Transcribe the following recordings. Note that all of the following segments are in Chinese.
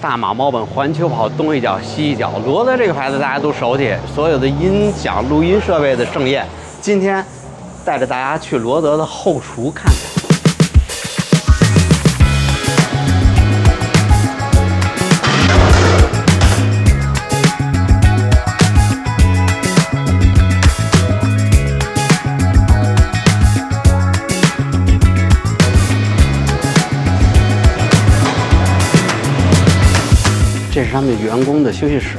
大马、猫本、环球跑东一脚西一脚。罗德这个牌子大家都熟悉，所有的音响、录音设备的盛宴。今天带着大家去罗德的后厨看看。这是他们员工的休息室，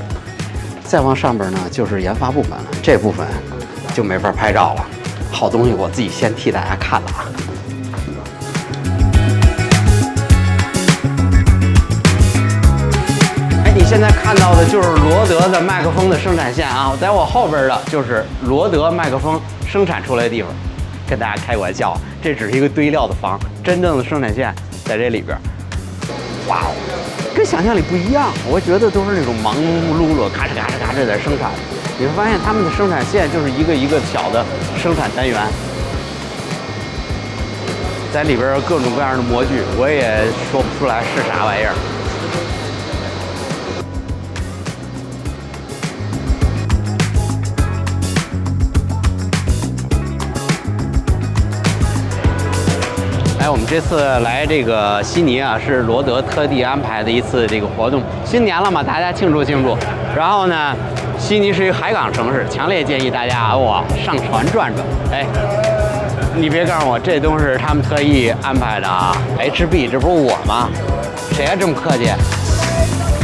再往上边呢就是研发部分了。这部分就没法拍照了，好东西我自己先替大家看了啊。哎，你现在看到的就是罗德的麦克风的生产线啊，在我后边的就是罗德麦克风生产出来的地方。跟大家开个玩笑，这只是一个堆料的房，真正的生产线在这里边。哇哦！跟想象里不一样，我觉得都是那种忙碌碌，咔哧咔哧咔哧在生产。你会发现他们的生产线就是一个一个小的生产单元，在里边各种各样的模具，我也说不出来是啥玩意儿。哎，我们这次来这个悉尼啊，是罗德特地安排的一次这个活动。新年了嘛，大家庆祝庆祝。然后呢，悉尼是一个海港城市，强烈建议大家上船转转。哎，你别告诉我这都是他们特意安排的啊 ！HB， 这不是我吗？谁还这么客气？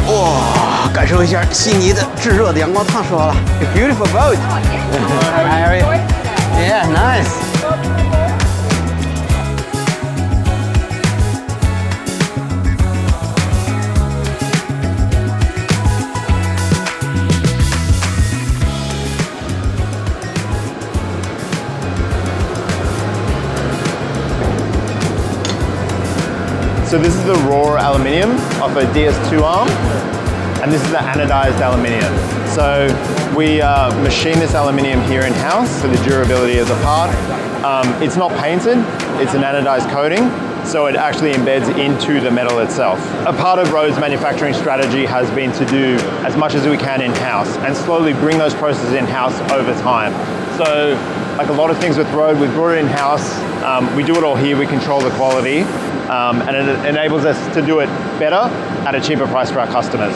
哇，感受一下悉尼的炙热的阳光，烫死我了 ！Beautiful boat. Hi, are you? Yeah, nice. So this is the raw aluminium off a DS2 arm, and this is the anodized aluminium. So we machine this aluminium here in-house for the durability of the part. It's not painted, it's an anodized coating, so it actually embeds into the metal itself. A part of Rode's manufacturing strategy has been to do as much as we can in-house and slowly bring those processes in-house over time. So like a lot of things with Rode, we've brought it in-house, we do it all here, we control the quality. And it enables us to do it better at a cheaper price for our customers.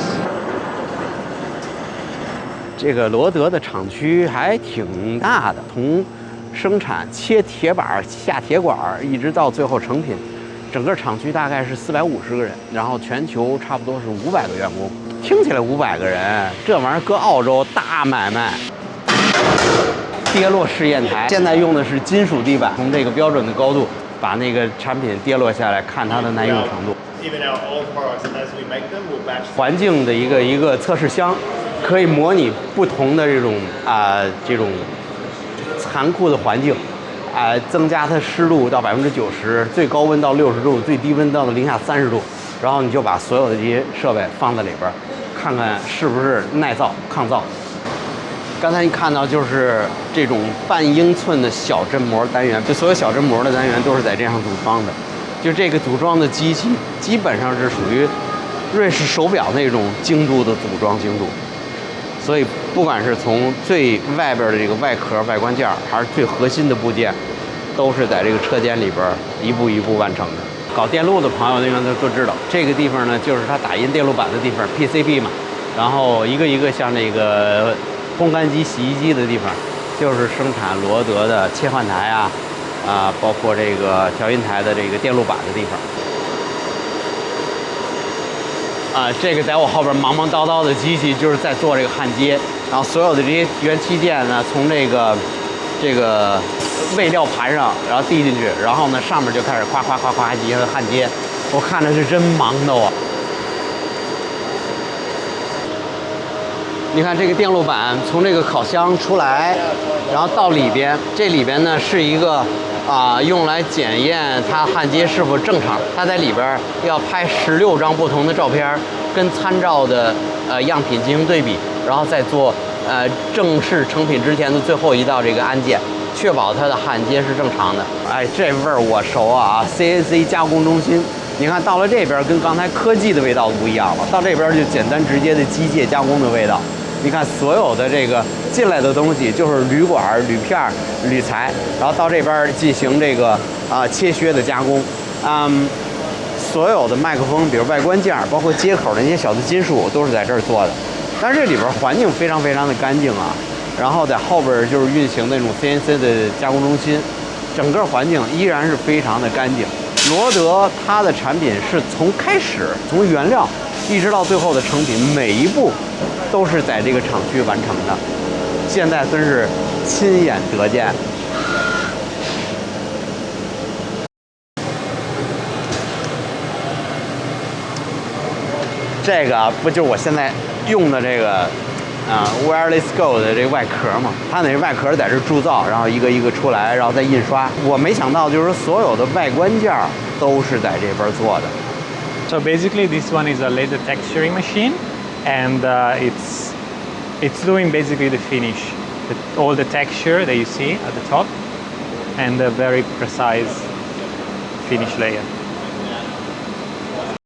这个罗德的厂区还挺大的，从生产切铁板、下铁管，一直到最后成品，整个厂区大概是450个人，然后全球差不多是500个员工。听起来500个人，这玩意儿搁澳洲大买卖。跌落试验台，现在用的是金属地板，从这个标准的高度。把那个产品跌落下来，看它的耐用程度。环境的一个测试箱，可以模拟不同的这种残酷的环境，增加它湿度到90%，最高温到60度，最低温到零下30度，然后你就把所有的这些设备放在里边，看看是不是耐造抗造。刚才你看到就是这种半英寸的小针模单元，就所有小针模的单元都是在这样组装的。就这个组装的机器基本上是属于瑞士手表那种精度的组装精度，所以不管是从最外边的这个外壳、外观件，还是最核心的部件，都是在这个车间里边一步一步完成的。搞电路的朋友应该都知道，这个地方呢就是它打印电路板的地方 ，PCB 嘛，然后一个一个像那个。烘干机、洗衣机的地方，就是生产罗德的切换台包括这个调音台的这个电路板的地方。这个在我后边忙忙叨叨的机器就是在做这个焊接，然后所有的这些元器件呢，从这个喂料盘上，然后递进去，然后呢上面就开始夸夸夸夸一个焊接，我看着是真忙的我。你看这个电路板从这个烤箱出来，然后到里边，这里边呢是一个用来检验它焊接是否正常。它在里边要拍16张不同的照片，跟参照的样品进行对比，然后再做正式成品之前的最后一道这个安检，确保它的焊接是正常的。哎，这味儿我熟啊！CNC 加工中心你看到了这边跟刚才科技的味道不一样了，到这边就简单直接的机械加工的味道。你看所有的这个进来的东西就是铝管、铝片、铝材，然后到这边进行这个切削的加工。所有的麦克风，比如外观件，包括接口的那些小的金属，都是在这儿做的。但是这里边环境非常非常的干净啊。然后在后边就是运行那种 CNC 的加工中心，整个环境依然是非常的干净。罗德它的产品是从开始从原料一直到最后的成品，每一步都是在这个厂区完成的。现在真是亲眼得见。这个不就是我现在用的这个Wireless Go 的这个外壳嘛？它那外壳在这铸造，然后一个一个出来，然后再印刷。我没想到，就是所有的外观件都是在这边做的。So basically, this one is a laser texturing machine, and it's doing basically the finish, all the texture that you see at the top, and a very precise finish layer.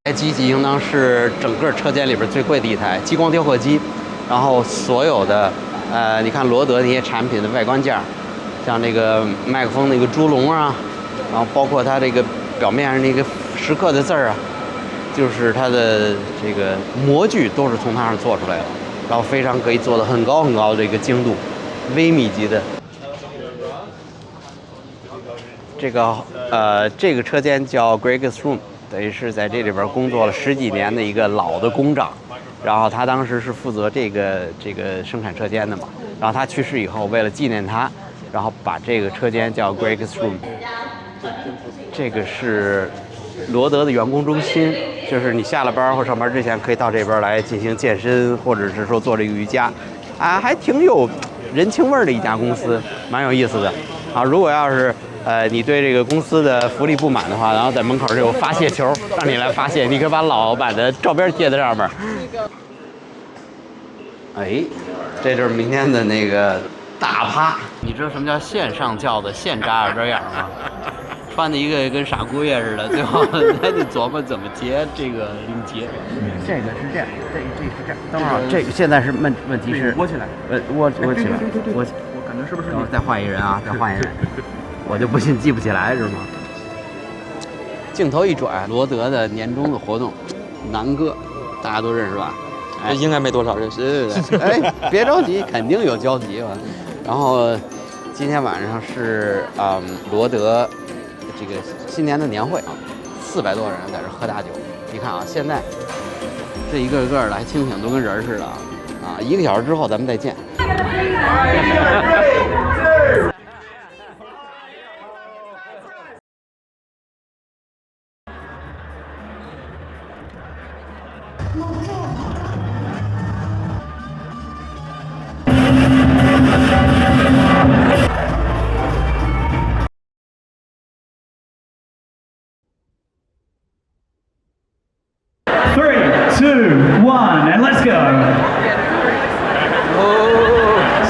这台机器应当是整个车间里边最贵的一台激光雕刻机，然后所有的你看罗德那些产品的外观件，像这个麦克风那个猪笼啊，然后包括它这个表面上那个时刻的字儿啊，就是它的这个模具都是从它上做出来的，然后非常可以做到很高很高的一个精度，微米级的。这个车间叫 Greg's Room。等于是在这里边工作了10几年的一个老的工长，然后他当时是负责这个生产车间的嘛，然后他去世以后，为了纪念他，然后把这个车间叫 Greg's Room。这个是罗德的员工中心，就是你下了班或上班之前可以到这边来进行健身，或者是说做这个瑜伽，还挺有人情味的一家公司，蛮有意思的啊。如果要是你对这个公司的福利不满的话，然后在门口就有发泄球，让你来发泄，你可以把老板的照片贴在上面。哎，这就是明天的那个大趴。你知道什么叫线上叫的现扎耳朵眼吗？穿的一个跟傻姑爷似的，最后还得琢磨怎么结这个领结。这个是这样，这是这样。等会儿，这个现在是问题是窝起来，窝起来，我感觉是不是？再换一人啊，再换一人。我就不信记不起来是吗？镜头一转，罗德的年终的活动，南哥，大家都认识吧？哎，应该没多少认识。对，哎，别着急，肯定有交集吧。然后今天晚上是罗德这个新年的年会啊，400多人在这喝大酒。你看啊，现在这一个个的还清醒，都跟人似的啊！1个小时之后咱们再见。3, 2, 1, and let's go.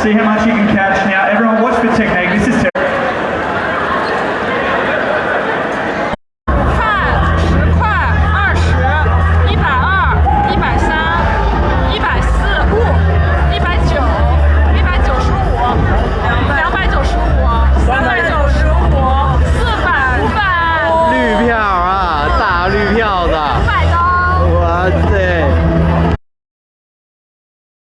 See how much you can